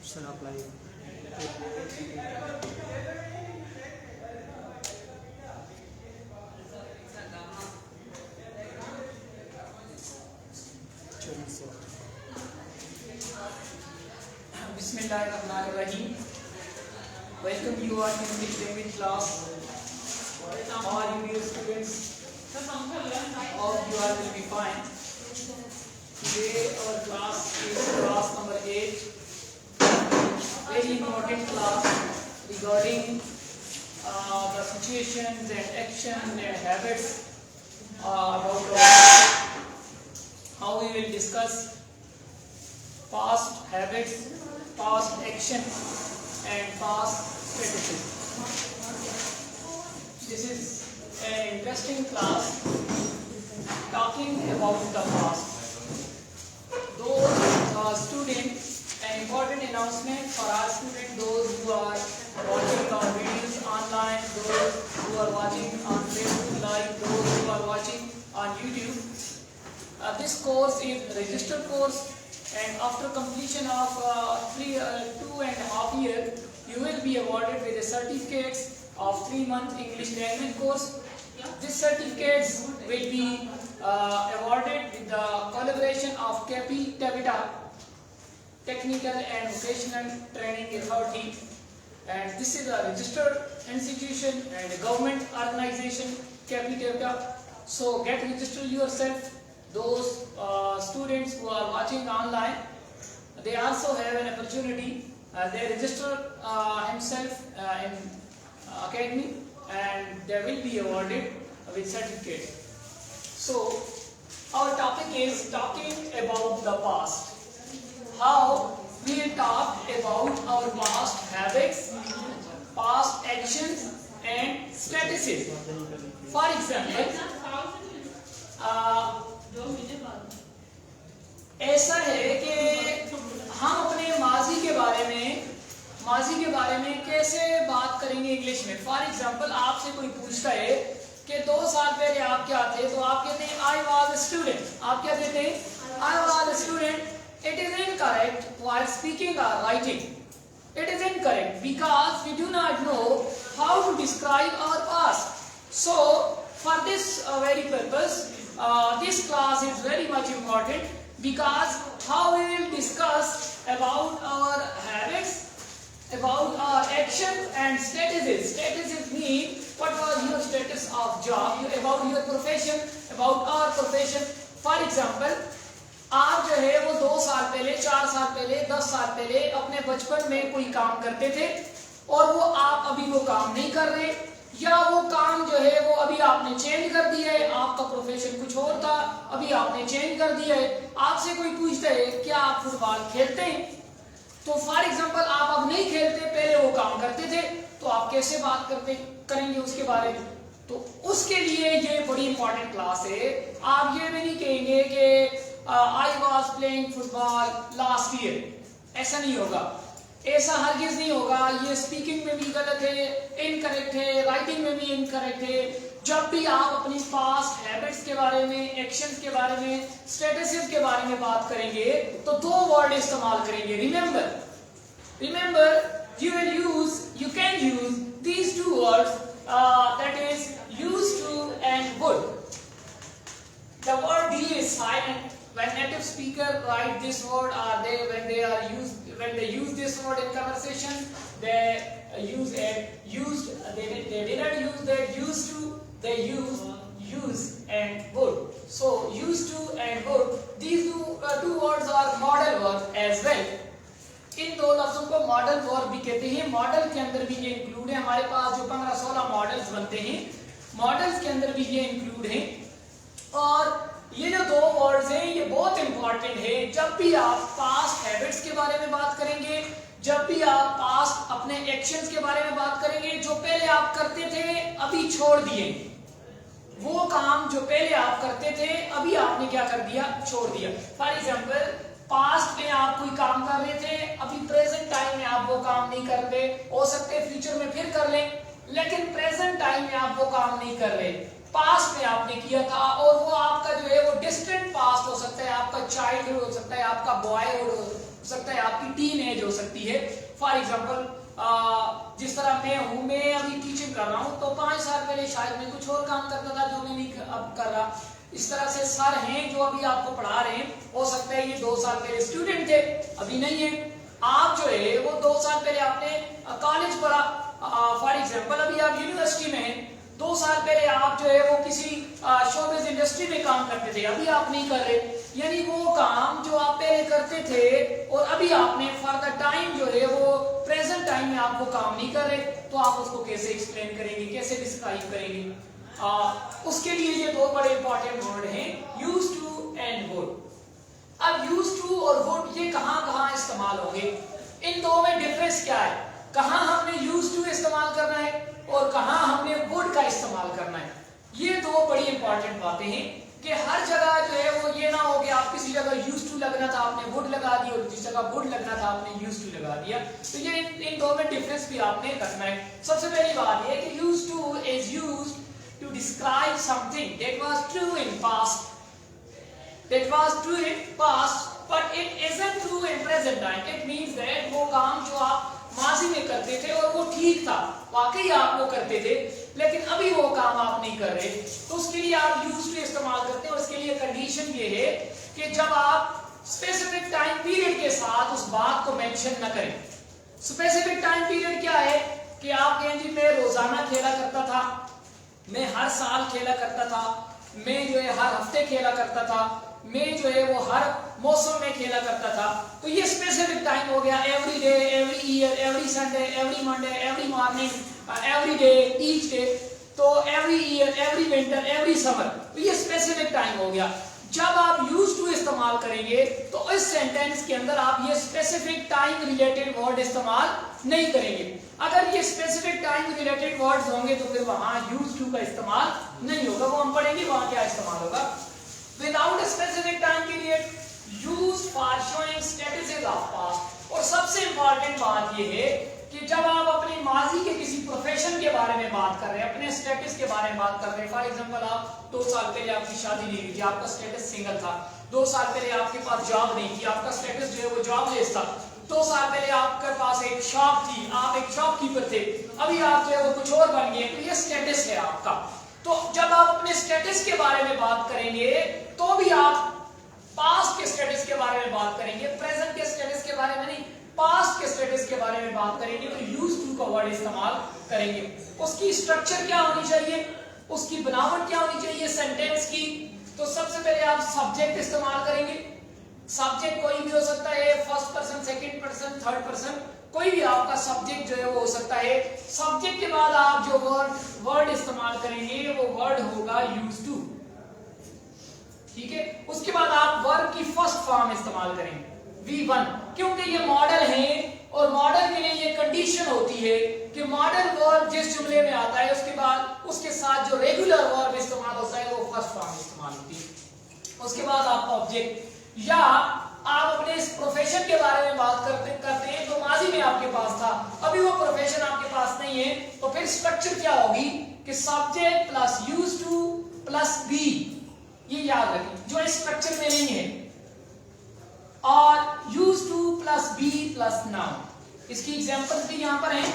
Shall apply. Bismillahirrahmanirrahim. Welcome you all in the language class. How are you, dear students? Hope you all will be fine. Today our class is class number 8. Very important class regarding the situations and actions and habits about how we will discuss past habits, past action and past strategies. This is an interesting class talking about the past. Those students, an important announcement for our students, those who are watching our videos online, those who are watching on Facebook Live, those who are watching on YouTube. This course is a registered course, and after completion of 2.5 years, you will be awarded with a certificate of 3-month English language course. These certificates will be awarded with the collaboration of Capi Tabita Technical and Vocational Training Authority, and this is a registered institution and a government organization, Capi Tabita. So get registered yourself. Those students who are watching online, they also have an opportunity. They register himself in academy, and they will be awarded with certificate. So our topic is talking about the past. How we will talk about our past habits, past actions and statuses. For example, ऐसा है कि हम अपने माजी के बारे में कैसे बात करेंगे इंग्लिश में. फॉर एग्जाम्पल, आपसे कोई पूछता है कि 2 साल पहले आप क्या थे, तो आप कहते हैं आई वॉज अ स्टूडेंट. आप क्या कहते हैं? I was a student. It is incorrect while speaking or writing. It is incorrect because we do not know how to describe our past. So for this very purpose, this class is very much important, because how we will discuss about our habits, about our actions and statuses. Statuses mean what was your status of job, about your profession, about our profession. For example, आप जो है वो 2 साल पहले, 4 साल पहले, 10 साल पहले अपने बचपन में कोई काम करते थे और वो आप अभी वो काम नहीं कर रहे, या वो काम जो है वो अभी आपने चेंज कर दिया है. आपका प्रोफेशन कुछ और था, अभी आपने चेंज कर दिया है. आपसे कोई पूछता है क्या आप फुटबॉल खेलते हैं, तो फॉर एग्जांपल आप अब नहीं खेलते, पहले वो काम करते थे, तो आप कैसे बात करेंगे उसके बारे में? तो उसके लिए ये बड़ी इंपॉर्टेंट क्लास है. आप ये भी नहीं कहेंगे कि I was playing football last year. ऐसा नहीं होगा, ऐसा हरगिज नहीं होगा. ये स्पीकिंग में भी गलत है, इनकरेक्ट है, राइटिंग में भी इनकरेक्ट है. जब भी आप अपनी पास्ट हैबिट्स के बारे में, एक्शंस के बारे में, स्टेटसेस के बारे में बात करेंगे तो 2 वर्ड इस्तेमाल करेंगे. Remember, you can use these 2 words, that is used to and would. The word D is silent. When native speaker write this word, when they use this word in conversation, they use it used. They did not use that used to. They use and would. So used to and would, these two words are modal verb as well. इन 2 लफ्जों को modal verb भी कहते हैं. Model के अंदर भी ये include है. हमारे पास जो 15-16 मॉडल्स बनते हैं, मॉडल्स के अंदर भी ये इंक्लूड है. और ये जो 2 वर्ड्स हैं ये बहुत इंपॉर्टेंट है. जब भी आप पास्ट हैबिट्स के बारे में बात करेंगे, जब भी आप पास्ट अपने एक्शंस के बारे में बात करेंगे, जो पहले आप करते थे अभी छोड़ दिए, वो काम जो पहले आप करते थे अभी आपने क्या कर दिया? छोड़ दिया. फॉर एग्जाम्पल, पास्ट में आप कोई काम कर रहे थे, अभी प्रेजेंट टाइम में आप वो काम नहीं कर रहे. हो सकते हैं फ्यूचर में फिर कर लें, लेकिन प्रेजेंट टाइम में आप वो काम नहीं कर रहे. पास्ट में आपने किया था, और वो आपका जो है वो डिस्टेंट पास्ट हो सकता है, आपका चाइल्डहुड हो सकता है, आपका बॉयहुड हो सकता है आपकी टीन एज हो सकती है। फॉर एग्जाम्पल जिस तरह मैं हूं, मैं अभी टीचिंग कर रहा हूं, तो 5 साल पहले शायद मैं कुछ और काम करता था जो मैं नहीं अब कर रहा। इस तरह से सर हैं जो अभी आपको पढ़ा रहे हैं, हो सकता है ये 2 साल पहले स्टूडेंट थे, अभी नहीं है। आप जो है वो 2 साल पहले आपने कॉलेज पढ़ा, फॉर एग्जाम्पल अभी आप यूनिवर्सिटी में हैं, 2 साल पहले आप जो है वो किसी शोबिज इंडस्ट्री में काम करते थे, अभी आप नहीं कर रहे। यानी वो काम जो आप पहले करते थे और अभी आपने फॉर द टाइम जो है वो प्रेजेंट टाइम में आप वो काम नहीं कर रहे, तो आप उसको कैसे एक्सप्लेन करेंगे, कैसे डिस्क्राइब करेंगे? उसके लिए ये 2 बड़े इंपॉर्टेंट वर्ड हैं, यूज टू एंड वुड। अब यूज टू और वुड ये कहां इस्तेमाल होंगे, इन दो में डिफरेंस क्या है? कहां हमने यूज टू इस्तेमाल करना है और कहां हमने वुड का इस्तेमाल करना है। ये 2 बड़ी इंपॉर्टेंट बातें हैं कि हर जगह जो है वो ये ना हो कि आप किसी जगह यूज टू लगना था आपने वुड लगा दिया और जिस जगह वुड लगना था आपने यूज टू लगा दिया। तो ये इन 2 में डिफरेंस भी आपने रखना है। सबसे पहली बात ये कि use to is used to describe something that was true in past, but it isn't true in present time. It means that वो काम जो आप माजी में करते थे और वो ठीक था, वाकई आप वो करते थे, लेकिन अभी वो काम आप नहीं कर रहे, तो उसके लिए आप यूज टू इस्तेमाल करते हैं। और उसके लिए कंडीशन ये है कि जब आप स्पेसिफिक टाइम पीरियड के साथ उस बात को मेंशन न करें। स्पेसिफिक टाइम पीरियड क्या है कि आप कहें जी मैं रोजाना खेला करता था, मैं हर साल खेला करता था, मैं जो है हर हफ्ते खेला करता था, मैं जो है वो हर मौसम में खेला करता था, तो ये स्पेसिफिक टाइम हो गया। Every day, every year, every Sunday, every Monday, every morning, every day, each day, तो every year, every winter, every summer, तो ये स्पेसिफिक टाइम हो गया। जब आप यूज टू इस्तेमाल करेंगे तो इस सेंटेंस के अंदर आप ये स्पेसिफिक टाइम रिलेटेड वर्ड इस्तेमाल नहीं करेंगे। अगर ये स्पेसिफिक टाइम रिलेटेड वर्ड्स होंगे तो फिर वहां यूज टू का इस्तेमाल नहीं होगा, वो हम पढ़ेंगे वहां क्या इस्तेमाल होगा। Without a specific time period, use for showing statuses of past. और सबसे इंपॉर्टेंट बात ये है कि जब आप अपने माजी के किसी प्रोफेशन के बारे में बात कर रहे हैं, अपने स्टेटस के बारे में बात कर रहे हैं, फॉर एग्जांपल आप 2 साल पहले आपकी शादी नहीं हुई थी, आपका स्टेटस सिंगल था, 2 साल पहले आपके पास जॉब नहीं थी, आपका स्टेटस जो है वो जॉबलेस था, 2 साल पहले आपके पास एक शॉप थी, आप एक शॉपकीपर थे, अभी आप जो है वो कुछ और बन गए, तो ये स्टेटस है आपका। तो जब आप अपने स्टेटस के बारे में बात करेंगे तो भी आप पास्ट के स्टेटस के बारे में बात करेंगे, प्रेजेंट के स्टेटस के बारे में नहीं, पास्ट के स्टेटस के बारे में बात करेंगे, तो यूज टू का वर्ड इस्तेमाल करेंगे। उसकी स्ट्रक्चर क्या होनी चाहिए, उसकी बनावट क्या होनी चाहिए सेंटेंस की? तो सबसे पहले आप सब्जेक्ट इस्तेमाल करेंगे। सब्जेक्ट कोई भी हो सकता है, first person, second person, third person, कोई भी आपका सब्जेक्ट जो है वो हो सकता है। सब्जेक्ट के बाद आप जो वर्ड इस्तेमाल करेंगे वो वर्ड होगा यूज टू, ठीक है। उसके बाद आप वर्ब की फर्स्ट फॉर्म इस्तेमाल करेंगे V1, क्योंकि ये मॉडल है और मॉडल के लिए ये कंडीशन होती है कि मॉडल वर्ब जिस जुमले में आता है उसके बाद उसके साथ जो रेगुलर वर्ब इस्तेमाल होता है वो फर्स्ट फॉर्म इस्तेमाल होती है। उसके बाद आपका ऑब्जेक्ट, या आप अपने इस प्रोफेशन के बारे में बात करते हैं तो माजी में आपके पास था, अभी वो प्रोफेशन आपके पास नहीं है, तो फिर स्ट्रक्चर क्या होगी कि subject plus use to plus B, ये याद रखें जो इस स्ट्रक्चर में नहीं है, और use to plus B plus noun. इसकी एग्जांपल्स भी यहां पर हैं।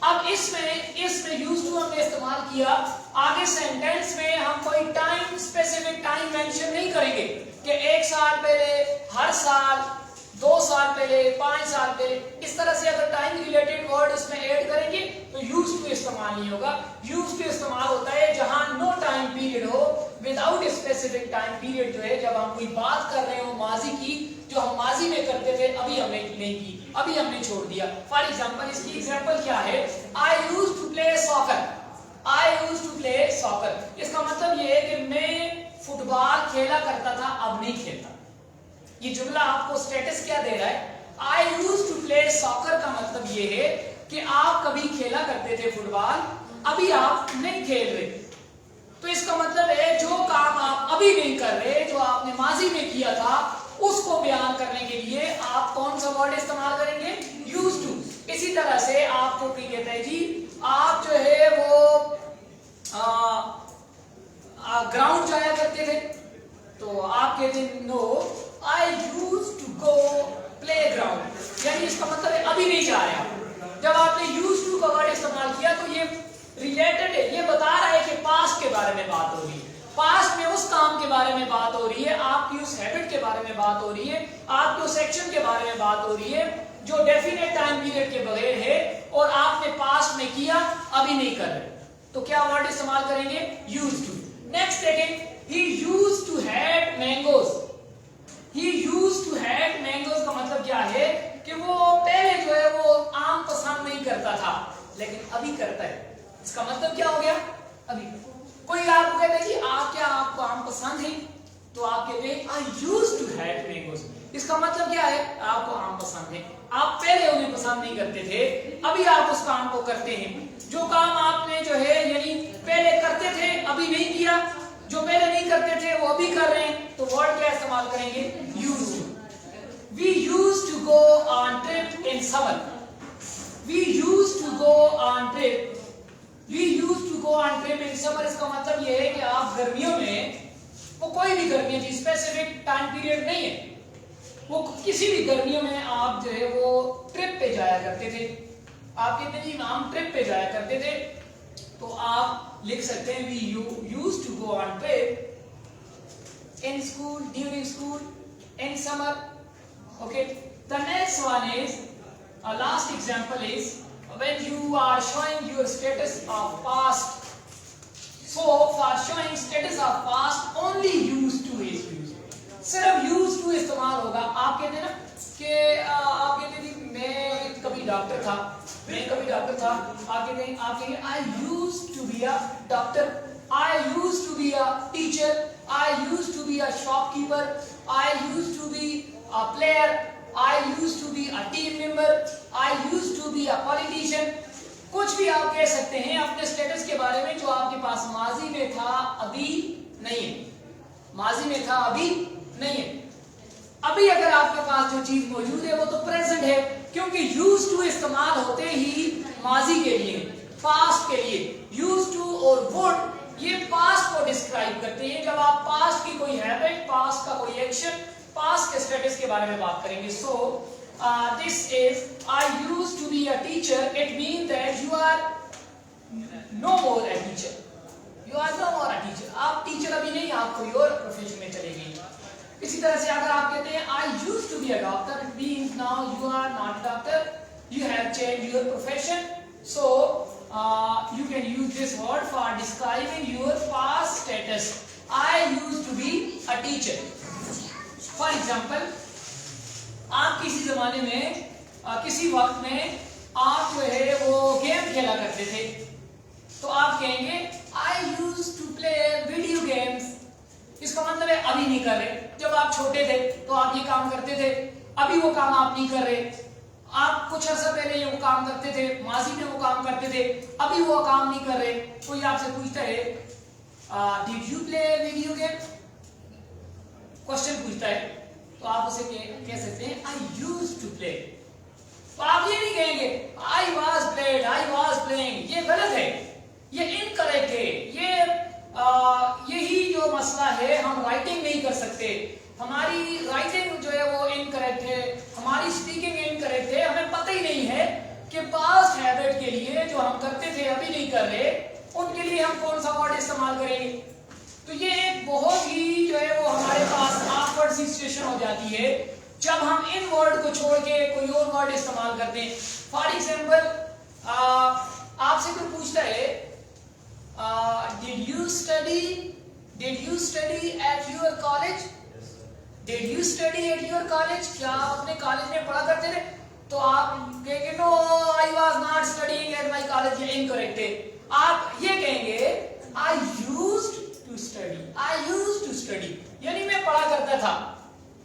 अब इसमें यूज टू हमने इस्तेमाल किया, आगे सेंटेंस में हम कोई टाइम, स्पेसिफिक टाइम मेंशन नहीं करेंगे कि 1 साल पहले, हर साल, 2 साल पहले, 5 साल पहले, इस तरह से अगर टाइम रिलेटेड वर्ड इसमें ऐड करेंगे तो यूज टू इस्तेमाल नहीं होगा। यूज टू इस्तेमाल होता है जहां नो टाइम पीरियड हो, विदाउट स्पेसिफिक टाइम पीरियड, जो है जब हम कोई बात कर रहे हो माजी की, जो हम माजी में करते थे अभी हमने नहीं की, अभी हमने छोड़ दिया। फॉर एग्जांपल, इसकी एग्जांपल क्या है, I use to play soccer, I use to play soccer. इसका मतलब ये है कि मैं फुटबॉल खेला करता था, अब नहीं खेलता। ये जुमला आपको स्टेटस क्या दे रहा है, I use to play soccer का मतलब ये है कि आप कभी खेला करते थे फुटबॉल, अभी आप नहीं खेल रहे। तो इसका मतलब है जो काम आप अभी नहीं कर रहे, जो आपने माजी में किया था, उसको बयान करने के लिए आप कौन सा वर्ड इस्तेमाल करेंगे, यूज टू। इसी तरह से आपको क्या कहते हैं जी, आप जो है वो ग्राउंड जाया करते थे, तो आप कहते हैं no, I use to go playground, यानी इसका मतलब है अभी नहीं जा रहे आप। जब आपने यूज्ड टू का वर्ड इस्तेमाल किया तो ये रिलेटेड है, ये बता रहा है कि पास्ट के बारे में बात हो रही है, पास्ट में उस काम के बारे में बात हो रही है, आपकी उस हैबिट के बारे में बात हो रही है, आपके उस एक्शन के बारे में बात हो रही है जो डेफिनेट टाइम पीरियड के बगैर है और आपने पास्ट में किया, अभी नहीं कर रहे, तो क्या वर्ड इस्तेमाल करेंगे? Used to. नेक्स्ट देखें, he used to had mangoes, he used to had mangoes का मतलब क्या है कि वो पहले जो है वो आम पसंद नहीं करता था लेकिन अभी करता है। इसका मतलब क्या हो गया? अभी। कोई आपको कहता है कि आपको आम पसंद है, तो आप कहते हैं I used to had mangoes, इसका मतलब क्या है? आपको आम पसंद है, आप पहले उन्हें पसंद नहीं करते थे, अभी आप उस काम को करते हैं। जो काम आपने जो है यानी पहले करते थे अभी नहीं किया, जो पहले नहीं करते थे वो अभी कर रहे हैं, तो वर्ड क्या इस्तेमाल करेंगे? Used to. We used to go on trip in summer, we used to go on trip, we used to go on trip in summer, इसका मतलब ये है कि आप गर्मियों में, वो कोई भी गर्मियों की स्पेसिफिक टाइम पीरियड नहीं है, वो किसी भी गर्मियों में आप जो है वो ट्रिप पे जाया करते थे। आप कहते हैं हम ट्रिप पे जाया करते थे, तो आप लिख सकते हैं we used to go on trip in school, during school, in summer. Okay, the next one is last example is when you are showing your status of past. So for showing status of past only used to is used, सिर्फ used to इस्तेमाल होगा। आप कहते हैं ना कि आप कहते थे मैं कभी डॉक्टर था, मैं कभी डॉक्टर था, आप कहेंगे I used to be a doctor, I used to be a teacher, I used to be a shopkeeper, I used to be a player, I used to be a team member, I used to be a politician। कुछ भी आप कह सकते हैं अपने status के बारे में जो आपके पास माजी में था अभी नहीं है, माजी में था अभी नहीं है। अभी अगर आपके पास जो चीज मौजूद है वो तो प्रेजेंट है, क्योंकि यूज्ड टू इस्तेमाल होते ही माजी के लिए, पास्ट के लिए। यूज्ड टू और वुड ये पास्ट को डिस्क्राइब करते हैं। जब आप पास्ट की कोई हैबिट, पास्ट का कोई एक्शन, पास्ट के स्टेटस के बारे में बात करेंगे। So this is I used to be a teacher, it means that you are no more a teacher, you are no more a teacher। आप टीचर अभी नहीं, आप कोई और प्रोफेशन में चले गए। इसी तरह से अगर आप कहते हैं I used to be a doctor, it means now you are not a doctor, you have changed your profession। So you can use this word for describing your past status। I used to be a teacher। For example, आप किसी जमाने में किसी वक्त में आप जो है वो गेम खेला करते थे, तो आप कहेंगे I used to play video games। इसका मतलब है अभी नहीं कर रहे। जब आप छोटे थे तो आप ये काम करते थे, अभी वो काम आप नहीं कर रहे। आप कुछ अर्सा पहले ये वो काम करते थे, माजी में वो काम करते थे, अभी वो काम नहीं कर रहे। कोई आपसे पूछता है did you play video game, question पूछता है, तो आप उसे कह सकते हैं I used to play। तो आप ये नहीं कहेंगे I was played, I was playing। ये गलत है, ये इनकरेक्ट है। यही जो मसला है, हम राइटिंग नहीं कर सकते, हमारी राइटिंग जो है वो इनकरेक्ट है, हमारी स्पीकिंग इनकरेक्ट है। हमें पता ही नहीं है कि पास्ट हैबिट के लिए जो हम करते थे अभी नहीं कर रहे, उनके लिए हम कौन सा वर्ड इस्तेमाल करेंगे। तो ये एक बहुत ही जो है वो हमारे पास ऑकवर्ड सी सिचुएशन हो जाती है जब हम इन वर्ड को छोड़ के कोई और वर्ड इस्तेमाल करते हैं। फॉर एग्जाम्पल, आपसे कोई पूछता है did you study at your college, did you study at your college, क्या आप अपने कॉलेज में पढ़ा करते थे? तो आप कहेंगे no I was not studying at my college। ये इनकरेक्ट है। आप ये कहेंगे I used to study, I used to study, यानी मैं पढ़ा करता था।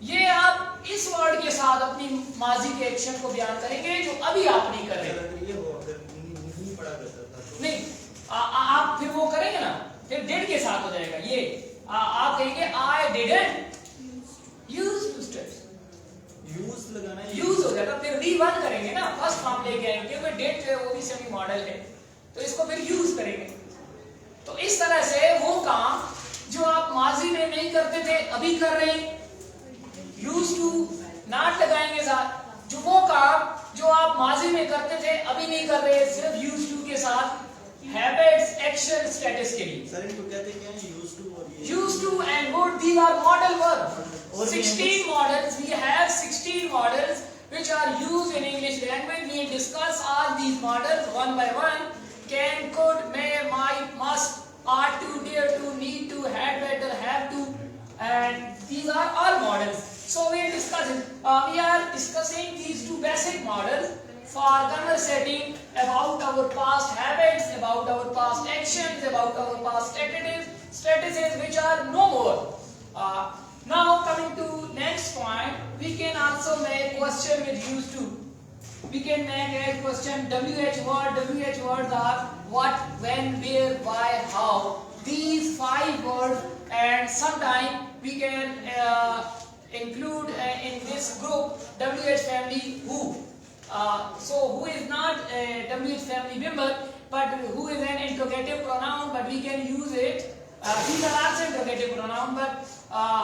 ये आप इस वर्ड के साथ अपनी माजी के एक्शन को बयान करेंगे जो अभी आप नहीं कर रहे। नहीं, आप फिर वो करेंगे ना, फिर डिड के साथ हो जाएगा। ये आप कहेंगे I didn't use to study, use लगाना है, यूज हो जाएगा। फिर री1 करेंगे ना, फर्स्ट फॉर्म लेके आएंगे, क्योंकि डिड जो है वो भी सेमी मॉडल है, तो इसको फिर यूज करेंगे। तो इस तरह से वो काम जो आप माजी में नहीं करते थे अभी कर रहे हैं। यूज टू नॉट लगाएंगे साथ। जो वो काम जो आप माजी में करते थे अभी नहीं कर रहे, सिर्फ यूज टू के साथ हैबिट्स, एक्शन, स्टेटस के लिए। सर इनको कहते क्या है? यूज टू और ये Used to and would, these are modal verbs. 16 models, we have 16 models which are used in English language. We discuss all these models one by one. Can, could, may, might, must, ought to, dare to, need to, had better, have to, and these are all models. So we are discussing these two basic models for conversating about our past habits, about our past actions, about our past statuses which are no more. Now coming to next point, we can also make question with used to. We can make a question WH words are what, when, where, why, how. These 5 words, and sometime we can include in this group WH family who. So who is not a WH family member, but who is an interrogative pronoun, but we can use it. These are also interrogative pronoun, but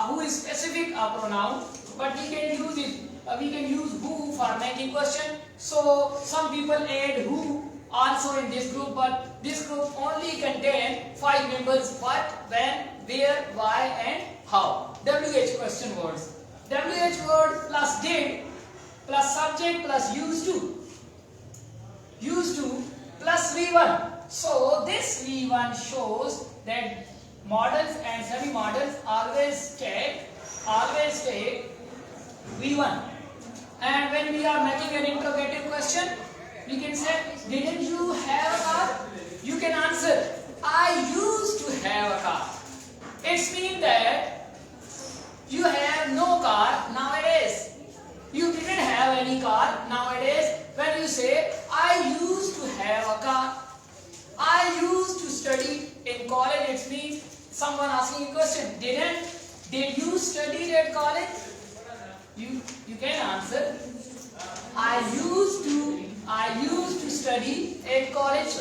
who is specific pronoun, but we can use it. We can use who for making question. So some people add who also in this group, but this group only contain 5 members: what, when, where, why, and how. WH question words. WH word plus did plus subject plus used to. Used to plus V1. So this V1 shows that models and semi-models always take V1. And when we are making an interrogative question, we can say, didn't you have a car? You can answer, I used to have a car. It means that you have no car nowadays. You didn't have any car nowadays. When you say, I used to have a car, I used to study in college, it means someone asking a question. Did you study at college? You can answer, I used to study at college.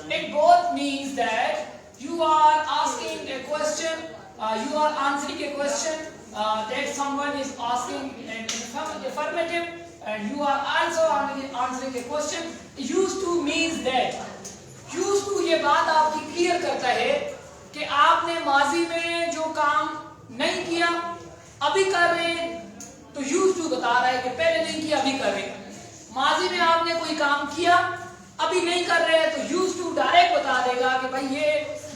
It both means that you are asking a question, you are answering a question that someone is asking an affirmative, and you are also answering a question. Used to means that. Used to ये बात आपकी clear करता है कि आपने माजी में जो काम नहीं किया अभी कर रहे हैं, तो यूज टू बता रहा है कि पहले नहीं किया अभी कर रहे हैं। माजी में आपने कोई काम किया अभी नहीं कर रहे हैं, तो यूज टू डायरेक्ट बता देगा कि भाई ये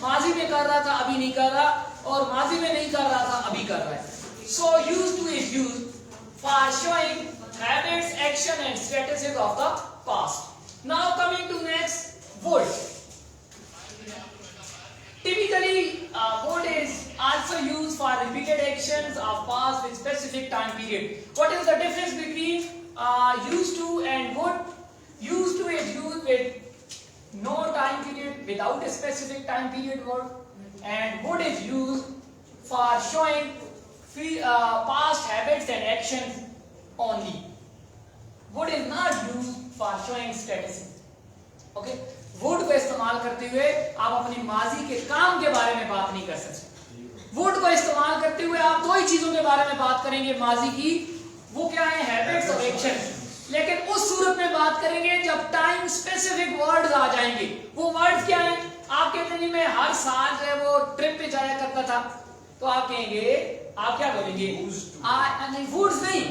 माजी में कर रहा था अभी नहीं कर रहा, और माजी में नहीं कर रहा था अभी कर रहा है। So used to is used for showing habits, action, and statuses of the past. Now coming to next, would. Typically, would is also used for repeated actions of past with specific time period. What is the difference between used to and would? Used to is used with no time period, without a specific time period word, and would is used for showing past habits and actions only. Would is not used for showing statuses. Okay? would को इस्तेमाल करते हुए आप अपनी माजी के काम के बारे में बात नहीं कर सकते। would को इस्तेमाल करते हुए आप 2 ही चीजों के बारे में बात करेंगे माजी की, वो क्या है? हैबिट्स और एक्शन। लेकिन उस सूरत में बात करेंगे जब टाइम स्पेसिफिक वर्ड्स आ जाएंगे। वो वर्ड्स क्या है? आप कहते हैं मैं हर साल जो है वो ट्रिप पे जाया करता था, तो आप कहेंगे, आप क्या बोलेंगे? वुड्स नहीं,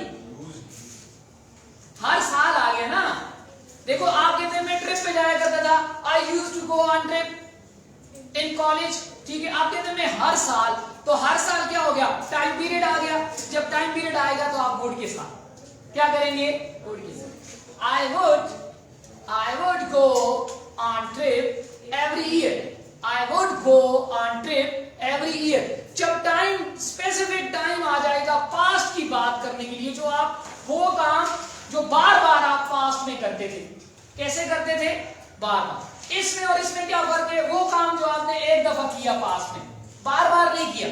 हर साल आ गया ना। देखो आप कहते हैं मैं ट्रिप पे जाया करता था, I used to go on trip in college, ठीक है। आप कहते हैं मैं हर साल, तो हर साल क्या हो गया? टाइम पीरियड आ गया। जब टाइम पीरियड आएगा तो आप वुड के साथ क्या करेंगे? वुड के साथ I would go on trip every year. I would go on trip every year. जब टाइम स्पेसिफिक टाइम आ जाएगा पास्ट की बात करने के लिए, जो आप वो काम जो बार बार आप पास्ट में करते थे, कैसे करते थे? बार बार। इसमें और इसमें क्या फर्क है? वो काम जो आपने एक दफा किया पास्ट में, बार बार नहीं किया।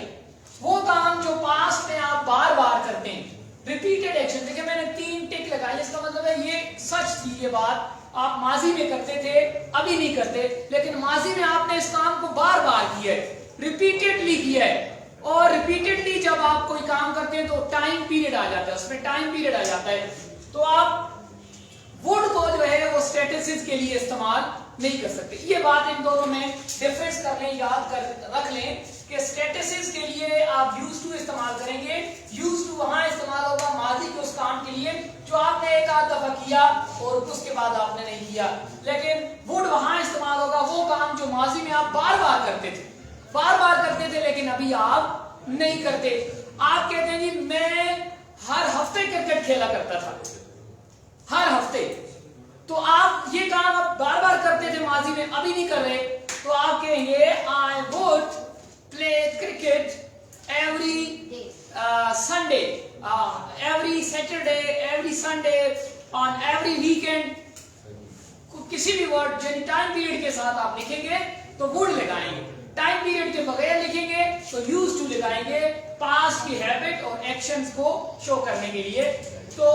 वो काम जो पास्ट में आप बार बार करते हैं, रिपीटेड एक्शन। देखिए मैंने 3 टिक लगाए, इसका मतलब है ये सच थी ये बात। आप माजी में करते थे, अभी नहीं करते, लेकिन माजी में आपने इस काम को बार बार किया है, रिपीटेडली किया है। और रिपीटेडली जब आप कोई काम करते हैं तो टाइम पीरियड आ जाता है, उसमें टाइम पीरियड आ जाता है, तो आप वुड को जो है वो स्टेटसिस के लिए इस्तेमाल नहीं कर सकते। ये बात इन दोनों में डिफरेंस कर लें, याद कर रख लें कि स्टेटसिस के लिए आप यूज टू इस्तेमाल करेंगे, यूज टू वहां इस्तेमाल होगा माजी के उस काम के लिए जो आपने एक आध दफा किया और उसके बाद आपने नहीं किया, लेकिन वुड वहां इस्तेमाल होगा वो काम जो माजी में आप बार बार करते थे, बार बार करते थे लेकिन अभी आप नहीं करते। आप कहते हैं जी मैं हर हफ्ते क्रिकेट खेला करता था, हर हफ्ते, तो आप ये काम आप बार बार करते थे माजी में, अभी नहीं कर रहे, तो आप कहेंगे I would play cricket every Sunday, every Saturday, every Sunday, on every weekend. किसी भी वर्ड जिन टाइम पीरियड के साथ आप लिखेंगे तो वुड लगाएंगे, टाइम पीरियड के बगैर लिखेंगे तो यूज टू लगाएंगे, पास्ट की हैबिट और एक्शंस को शो करने के लिए। तो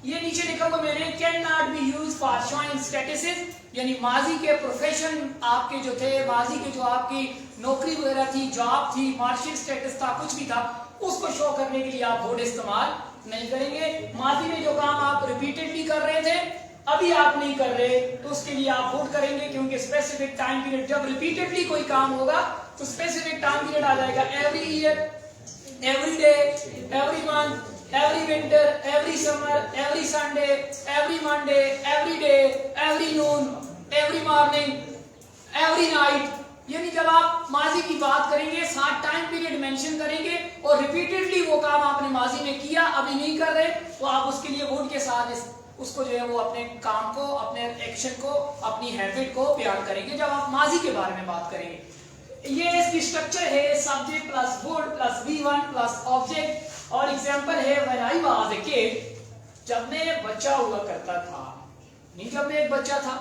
ये नीचे लिखा हुआ मैंने can not be use for showing statuses, यानी माजी के प्रोफेशन आपके जो थे, माजी के जो आपकी नौकरी वगैरह थी, जॉब थी, मार्शियल स्टेटस था, कुछ भी था, उसको शो करने के लिए आप वुड इस्तेमाल नहीं करेंगे। माजी में जो काम आप रिपीटेडली कर रहे थे अभी आप नहीं कर रहे तो उसके लिए आप वुड करेंगे, क्योंकि स्पेसिफिक टाइम पीरियड, जब रिपीटेडली कोई काम होगा तो स्पेसिफिक टाइम पीरियड आ जाएगा, every year, every day, every month, every winter, every summer, every Sunday, every Monday, every day, every noon, every morning, every night। यानी जब आप माजी की बात करेंगे साथ टाइम पीरियड मेंशन करेंगे और रिपीटेडली वो काम आपने माजी में किया अभी नहीं कर रहे तो आप उसके लिए वुड के साथ उसको जो है वो अपने काम को, अपने एक्शन को, अपनी हैबिट को बयान करेंगे जब आप माजी के बारे में बात करेंगे। ये इसकी स्ट्रक्चर है subject plus would plus V1 plus object. और एग्जांपल है when I was a kid, जब मैं बच्चा हुआ करता था, नहीं जब मैं एक बच्चा था,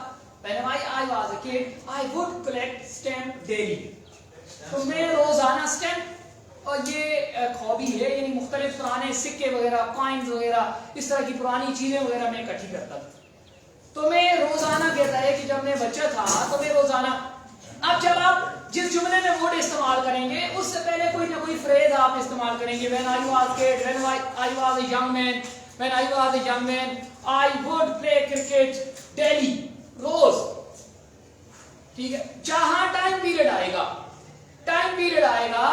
when I was a kid I would collect stamp daily, तो मैं रोजाना स्टैम्प, और ये एक हॉबी है, यानी मुख्तलिफ पुराने सिक्के वगैरह, कॉइन्स वगैरह, इस तरह की पुरानी चीजें वगैरह मैं इकट्ठी करता था। तो मैं रोजाना कहता है कि जब मैं बच्चा था तो मैं रोजाना, अब जब आप जिस जुमले में वुड इस्तेमाल करेंगे उससे पहले कोई ना कोई फ्रेज आप इस्तेमाल करेंगे, when I was kid, when I was a young man, when I was a young man I would play cricket daily, रोज, ठीक है। जहां टाइम पीरियड आएगा, टाइम पीरियड आएगा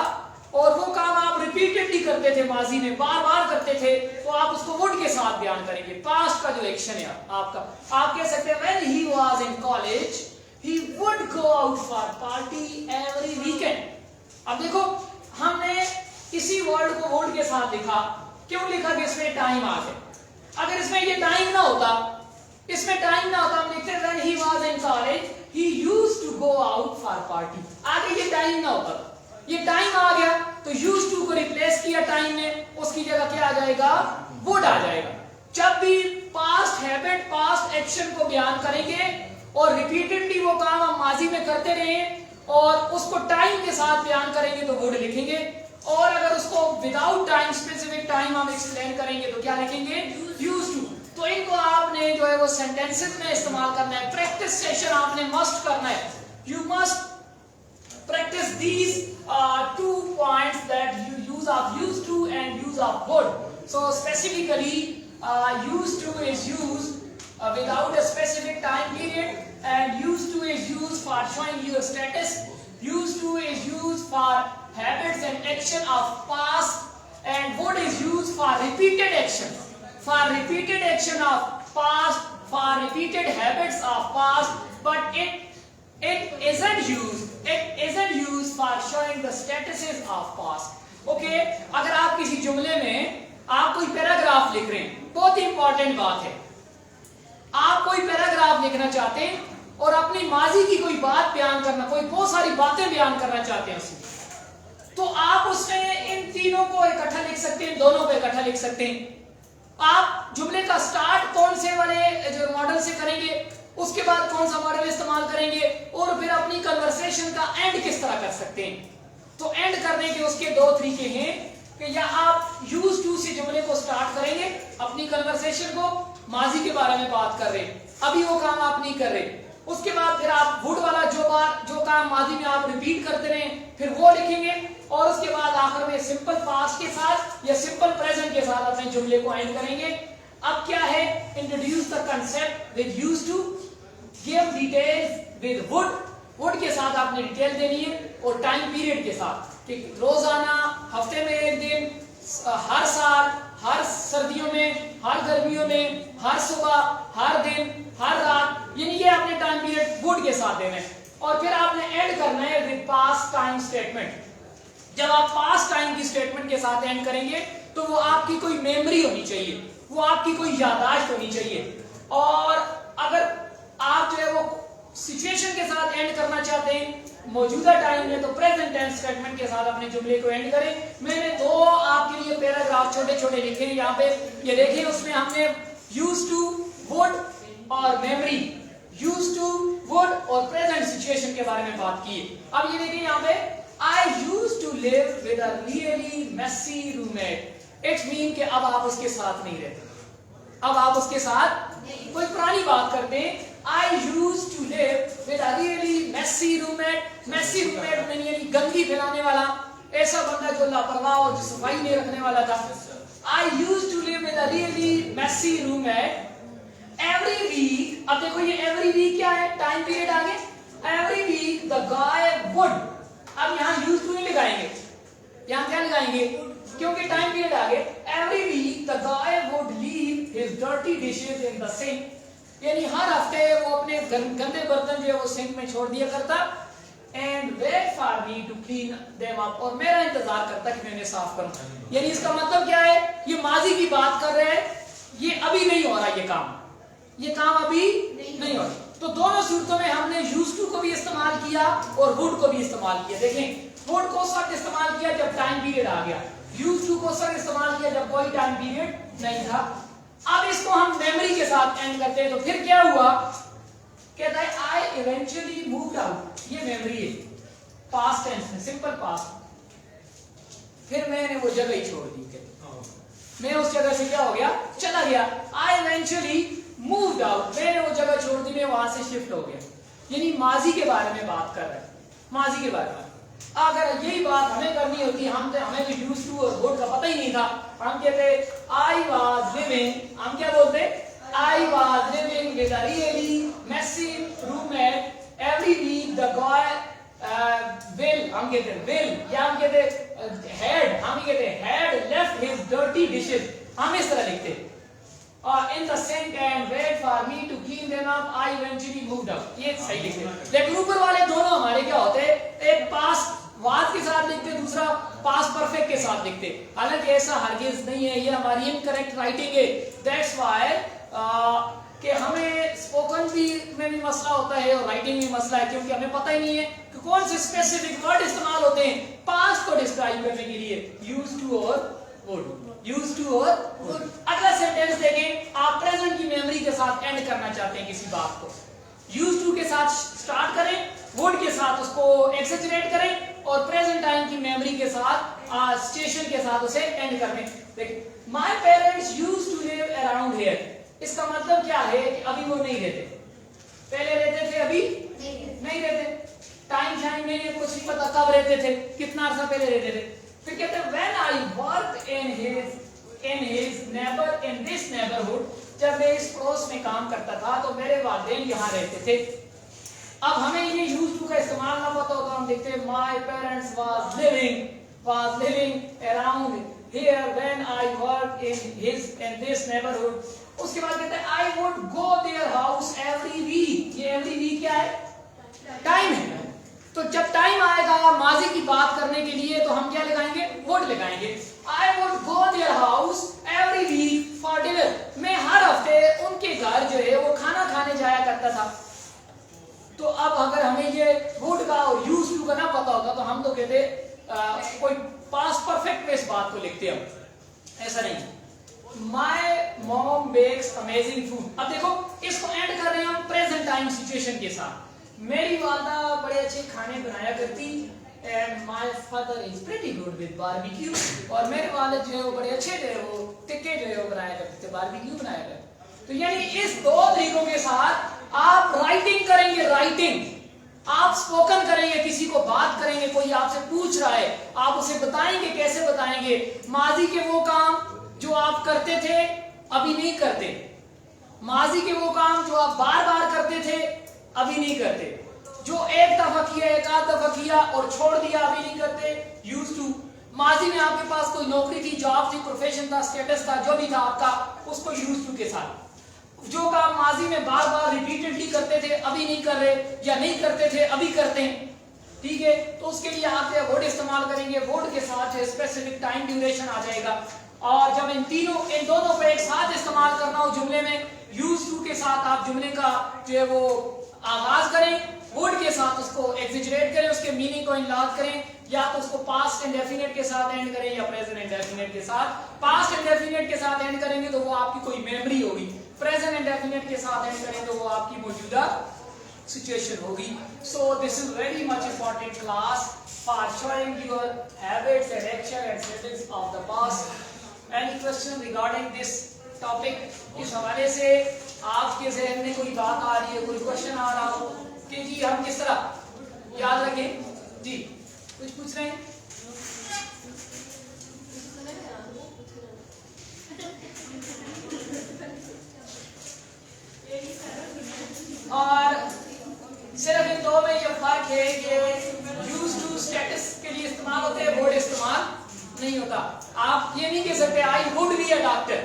और वो काम आप रिपीटेडली करते थे माजी में, बार बार करते थे, तो आप उसको वुड के साथ बयान करेंगे। पास्ट का जो एक्शन है आपका, आप कह सकते हैं when he was in college he would go out for party every weekend। अब देखो हमने इसी वर्ड को वुड के साथ लिखा, क्यों लिखा कि इसमें टाइम आ गया। अगर इसमें ये टाइम ना होता, इसमें टाइम ना होता, हम लिखते when he was in college he used to go out for party, आगे ये टाइम ना होता, ये टाइम आ गया तो used to को रिप्लेस किया टाइम में, उसकी जगह क्या आ जाएगा, वुड आ जाएगा। जब भी पास्ट हैबिट, पास्ट एक्शन को बयान करेंगे और रिपीटेडली वो काम हम माजी में करते रहे और उसको टाइम के साथ बयान करेंगे तो वुड लिखेंगे, और अगर उसको विदाउट टाइम, स्पेसिफिक टाइम हम एक्सप्लेन करेंगे तो क्या लिखेंगे, यूज्ड टू। तो इनको आपने जो है वो सेंटेंसेस में इस्तेमाल करना है, प्रैक्टिस सेशन आपने मस्ट करना है, you must practise these two points that you use of used to and use of would. So specifically used to is used without a specific time period, and used to is used for showing your status, used to is used for habits and action of past, and would is used for repeated action, for repeated action of past, for repeated habits of past, but it isn't used for showing the statuses of past। okay, अगर आप किसी जुमले में आप कोई paragraph लिख रहे हैं, बहुत ही इंपॉर्टेंट बात है, आप कोई पैराग्राफ लिखना चाहते हैं और अपनी माजी की कोई बात बयान करना, कोई बहुत सारी बातें बयान करना चाहते हैं उसमें, तो आप उसमें इन तीनों को इकट्ठा लिख सकते हैं, दोनों को इकट्ठा लिख सकते हैं। आप जुमले का स्टार्ट कौन से वाले जो मॉडल से करेंगे, उसके बाद कौन सा मॉडल इस्तेमाल करेंगे, और फिर अपनी कन्वर्सेशन का एंड किस तरह कर सकते हैं। तो एंड करने के उसके दो तरीके हैं कि या आप यूज टू से जुमले को स्टार्ट करेंगे, अपनी कन्वर्सेशन को, माजी के बारे में बात कर रहे हैं, अभी वो काम आप नहीं कर रहे, उसके बाद फिर आप वुड वाला जो काम माजी में आप रिपीट करते रहे फिर वो लिखेंगे, और उसके बाद आखिर में सिंपल पास्ट के साथ या सिंपल प्रेजेंट के साथ अपने जुमले को एंड करेंगे। अब क्या है, introduce the concept with used to, give details with would, would के साथ आपने डिटेल देनी है, और टाइम पीरियड के साथ कि रोजाना, हफ्ते में एक दिन, हर साल, हर सर्दियों में, हर गर्मियों में, हर सुबह, हर दिन, हर रात, यानी ये आपने टाइम पीरियड वुड के साथ देना है। और फिर आपने एंड करना है विद पास्ट टाइम स्टेटमेंट। जब आप पास्ट टाइम की स्टेटमेंट के साथ एंड करेंगे तो वो आपकी कोई मेमोरी होनी चाहिए, वो आपकी कोई याददाश्त होनी चाहिए। और अगर आप जो है वो सिचुएशन के साथ एंड करना चाहते हैं मौजूदा टाइम में, तो प्रेजेंट टेंस स्टेटमेंट के साथ अपने जुमले को एंड करें। मैंने दो आपके लिए पैराग्राफ छोटे छोटे लिखे हैं यहाँ पे, ये देखिए, उसमें हमने यूज्ड टू, वुड और मेमोरी, यूज्ड टू, वुड और प्रेजेंट सिचुएशन के बारे में बात की है। अब ये देखिए यहाँ पे, I used to live with a really messy roommate. It means कि अब आप उसके साथ नहीं रहते, अब आप उसके साथ कोई पुरानी बात करते हैं। I used to live with a really messy roommate. Messy roommate में यानी गंदगी फैलाने वाला, ऐसा बंदा जो लापरवाह और जो सफाई नहीं रखने वाला था। I used to live with a really messy roommate. Every week, अब देखो ये every week क्या है, टाइम पीरियड आगे, every week the guy would, अब यहाँ यूज टू नहीं लगाएंगे, यहाँ क्या लगाएंगे, क्योंकि टाइम पीरियड आ गए। Every week the guy would leave his dirty dishes in the sink, यानी हर हफ्ते वो अपने गंदे बर्तन जो है वो सिंक में छोड़ दिया करता, and wait for me to clean them up, और मेरा इंतजार करता कि मैं उन्हें साफ करूं। यानी इसका मतलब क्या है, ये माजी की बात कर रहे हैं, ये अभी नहीं हो रहा, ये काम अभी नहीं हो रहा। तो दोनों सूरतों में हमने यूज्ड टू को भी इस्तेमाल किया और वुड को भी इस्तेमाल किया। देखें, वुड को उस वक्त इस्तेमाल किया जब टाइम पीरियड आ गया, यूज्ड टू को उस वक्त इस्तेमाल किया जब कोई टाइम पीरियड नहीं था। अब इसको हम मेमोरी के साथ एंड करते हैं, तो फिर क्या हुआ, कहता है आई इवेंचुअली मूव्ड आउट, ये मेमोरी है, पास्ट टेंस में, सिंपल पास्ट। फिर मैंने वो जगह ही छोड़ दी, मैं उस जगह से क्या हो गया, चला गया। आई इवेंचुअली मूव्ड आउट, मैंने वो जगह छोड़ दी, मैं वहां से शिफ्ट हो गया। यानी माजी के बारे में बात कर रहे हैं, माजी के बारे में। अगर यही बात हमें करनी होती, हमें तो यूज्ड टू और वुड का पता ही नहीं था, हम कहते आई वाज लिविंग, हम क्या बोलते, I was living with a really messy roommate, every week the guy will, हम कहते विल, या हम कहते हैड, हम कहते had left his dirty dishes, हम इस तरह लिखते, in the sink and wait for me to clean them up. I eventually moved out. ये सही लिखते हैं। लेकिन ऊपर वाले दोनों हमारे क्या होते हैं, एक पास्ट वाद के साथ लिखते, दूसरा पास्ट परफेक्ट के साथ लिखते। हालांकि ऐसा हरगिज नहीं है, ये हमारी इनकरेक्ट राइटिंग है। That's why कि हमें स्पोकन भी में भी मसला होता है और राइटिंग में मसला है, क्योंकि हमें पता ही नहीं है कि कौन से स्पेसिफिक वर्ड इस्तेमाल होते हैं पास्ट को डिस्क्राइब करने के लिए, यूज्ड टू और वुड, यूज्ड टू और वुड। अगला सेंटेंस देखें, आप प्रेजेंट की मेमोरी के साथ एंड करना चाहते हैं किसी बात को, यूज्ड टू के साथ स्टार्ट करें, वुड के साथ उसको एक्सेजरेट करें, और प्रेजेंट टाइम की मेमोरी के साथ सिचुएशन के साथ उसे एंड करने। देखिए, my parents used to live around here, इसका मतलब क्या है कि अभी वो नहीं रहते, पहले रहते थे, अभी नहीं रहते, टाइम शाइम नहीं है, कुछ नहीं पता कब रहते थे, कितना अर्सा पहले रहते थे। फिर कहते हैं when I worked in his neighbor in this neighborhood, जब मैं इस पड़ोस में काम करता था तो मेरे वालिदैन यहाँ रहते थे। अब हमें ये यूज्ड टू का इस्तेमाल ना पता हो तो हम देखते हैं my parents was living around here when I worked in this neighborhood। उसके बाद कहते हैं I would go their house every week। ये every week क्या है, टाइम है। तो जब टाइम आएगा माजी की बात करने के लिए तो हम क्या लगाएंगे, वुड लगाएंगे। I would go their house every week for dinner। मैं हर हफ्ते उनके घर जो है वो खाना खाने जाया करता था। तो अब अगर हमें ये वुड का और यूज्ड टू का ना पता होता तो हम तो कहते कोई पास्ट परफेक्ट में इस बात को लिखते हम, ऐसा नहीं। My mom bakes amazing food। अब देखो, इसको एंड कर रहे हैं हम प्रेजेंट टाइम सिचुएशन के साथ। मेरी वालदा बड़े अच्छे खाने बनाया करती, and my father is pretty good with barbecue, और मेरे वालिद जो है वो बड़े अच्छे थे, वो टिक्के जो है वो बनाया करते थे, बारबेक्यू बनाया करते। तो यानी इस दो तरीकों के साथ आप राइटिंग करेंगे, राइटिंग आप स्पोकन करेंगे, किसी को बात करेंगे, कोई आपसे पूछ रहा है, आप उसे बताएंगे। कैसे बताएंगे? माजी के वो काम जो आप करते थे अभी नहीं करते, माजी के वो काम जो आप बार बार करते थे अभी नहीं करते, जो एक दफा किया, एक आध दफा किया और छोड़ दिया, अभी नहीं करते, यूज्ड टू। माजी में आपके पास कोई नौकरी थी, जॉब थी, प्रोफेशन था, स्टेटस था, जो भी था आपका, उसको यूज्ड टू के साथ। जो काम माजी में बार बार रिपीटेडली करते थे अभी नहीं कर रहे, या नहीं करते थे अभी करते हैं, ठीक है, तो उसके लिए आप वुड इस्तेमाल करेंगे। वुड के साथ स्पेसिफिक टाइम ड्यूरेशन आ जाएगा। और जब इन दोनों को एक साथ इस्तेमाल करना हो जुमले में, यूज टू के साथ आप जुमले का जो है वो आगाज करें, वुड के साथ उसको एग्जिजरेट करें, उसके मीनिंग को इनलाद करें, या तो उसको पास्ट इंडेफिनिट के साथ एंड करें या प्रेजेंट इंडेफिनिट के साथ। पास्ट इंडेफिनिट के साथ एंड करेंगे तो वो आपकी कोई मेमोरी होगी, प्रेजेंट इंडेफिनिट के साथ एंड करें तो वो आपकी मौजूदा सिचुएशन होगी। So this is very much important class for showing your habits and action and sentence of the past. Any question regarding this topic? इस हवाले से आपके जहन में कोई बात आ रही है, कोई क्वेश्चन आ रहा हो कि जी हम किस तरह याद रखें? जी कुछ पूछ रहे हैं? और सिर्फ इन दो में ये फर्क है कि यूज टू स्टेटस के लिए इस्तेमाल होते हैं, वुड इस्तेमाल नहीं होता। आप ये नहीं कह सकते आई वुड बी अ डॉक्टर,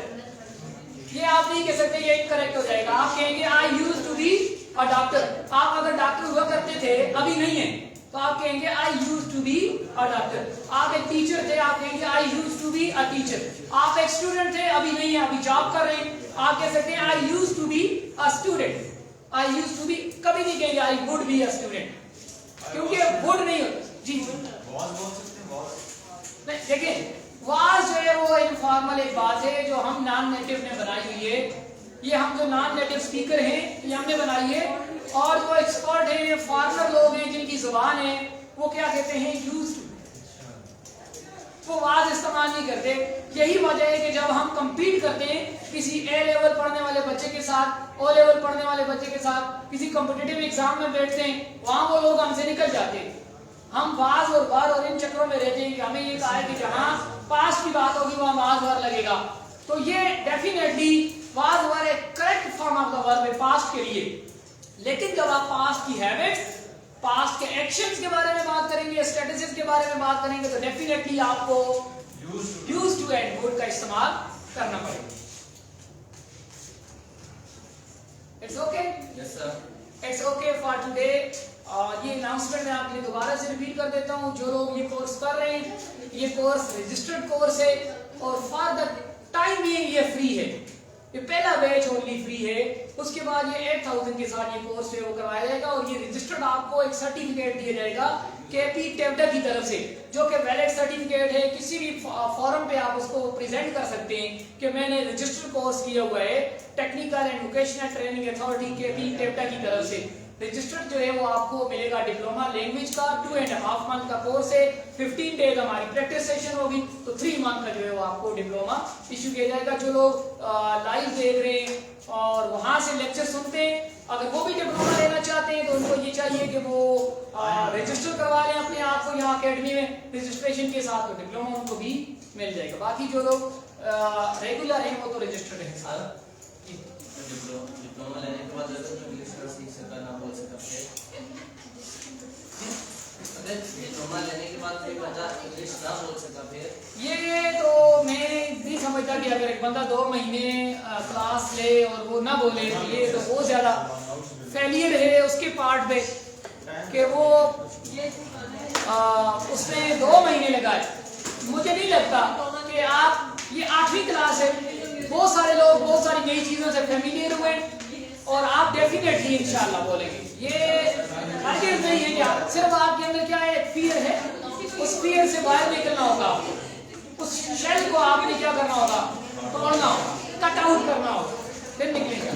ये आप नहीं कह सकते, ये इनकरेक्ट हो जाएगा। आप कहेंगे I use to be a doctor. आप अगर डॉक्टर हुआ करते थे अभी नहीं है तो आप कहेंगे I use to be a doctor. आप एक टीचर थे, आप कहेंगे I use to be a teacher. आप एक स्टूडेंट थे, अभी नहीं है, अभी जॉब कर रहे हैं, आप कह सकते हैं I use to be a student. I use to be कभी नहीं कहेंगे I would be a student, क्योंकि वुड नहीं होता। जी नहीं, देखिए वाज जो है वो इनफॉर्मल एक बात है जो हम नॉन नेटिव ने बनाई हुई है। ये हम जो नॉन नेटिव स्पीकर हैं ये हमने बनाई है, और जो एक्सपर्ट हैं, फॉरेनर लोग हैं जिनकी जुबान है, वो क्या कहते हैं यूज टू, वो वाज इस्तेमाल नहीं करते। यही वजह है कि जब हम कंपीट करते हैं किसी ए लेवल पढ़ने वाले बच्चे के साथ, ओ लेवल पढ़ने वाले बच्चे के साथ, किसी कॉम्पिटिटिव एग्जाम में बैठते हैं, वहां वो लोग हमसे निकल जाते हैं। हम वाज और वार और इन चक्रों में रहते हैं कि हमें ये कहा है कि जहां पास्ट की बात होगी वहां वाज वार लगेगा। तो ये डेफिनेटली वाज वार एक correct form of the verb है पास्ट के लिए। लेकिन जब आप पास्ट की हैबिट्स, पास्ट के एक्शंस के बारे में बात करेंगे, स्ट्रेटजीज के बारे में बात करेंगे, तो डेफिनेटली आपको यूज्ड टू एंड वुड का इस्तेमाल करना पड़ेगा। It's okay? Yes sir. It's okay for today. ये अनाउंसमेंट मैं आपके लिए दोबारा से रिपीट कर देता हूँ। जो लोग ये कोर्स कर रहे हैं, ये कोर्स रजिस्टर्ड कोर्स है और फॉर द टाइम बीइंग ये फ्री है। ये पहला बैच ओनली फ्री है, उसके बाद ये 8000 के साथ ये कोर्स है वो करवाया जाएगा, और ये रजिस्टर्ड आपको एक सर्टिफिकेट दिया जाएगा केपी टेवडा की तरफ से, जो कि वैलिड सर्टिफिकेट है। किसी भी फॉरम पे आप उसको प्रेजेंट कर सकते हैं कि मैंने रजिस्टर्ड कोर्स किया हुआ है technical and vocational training authority KP TEVTA की तरफ से। रजिस्टर्ड जो है वो आपको मिलेगा डिप्लोमा लैंग्वेज का, 2.5 मंथ का कोर्स है, 15 डेज हमारी प्रैक्टिस सेशन होगी, तो 3 मंथ का जो है वो आपको डिप्लोमा इशू किया जाएगा। जो लोग लाइव देख रहे हैं और वहां से लेक्चर सुनते हैं, अगर वो भी डिप्लोमा लेना चाहते हैं तो उनको ये चाहिए कि वो रजिस्टर करवा लें अपने आप को यहाँ अकेडमी में रजिस्ट्रेशन के साथ, तो डिप्लोमा उनको भी मिल जाएगा। बाकी जो लोग रेगुलर हैं वो तो रजिस्टर्ड है। सर डिप्लोमा लेने के बाद अगर इंग्लिश ना सीख सका, ना बोल सका, अगर डिप्लोमा लेने के बाद कोई बंदा इंग्लिश ना बोल सका, फिर ये तो मैं नहीं समझता कि अगर एक बंदा 2 महीने क्लास ले और वो ना बोले, ये तो बहुत ज्यादा फेलियर है उसके पार्ट पे कि वो उसने 2 महीने लगाए। मुझे नहीं लगता कि आप, ये 8वीं क्लास है, बहुत सारे लोग बहुत सारी नई चीजों से फेमिलियर हुए और आप डेफिनेटली इंशाल्लाह बोलेंगे। ये हरगिज़ नहीं है क्या, सिर्फ आपके अंदर क्या है, फियर है, उस फियर से बाहर निकलना होगा, उस शेल को आपने क्या करना होगा, तोड़ना होगा, कट आउट करना होगा, फिर निकलेगा।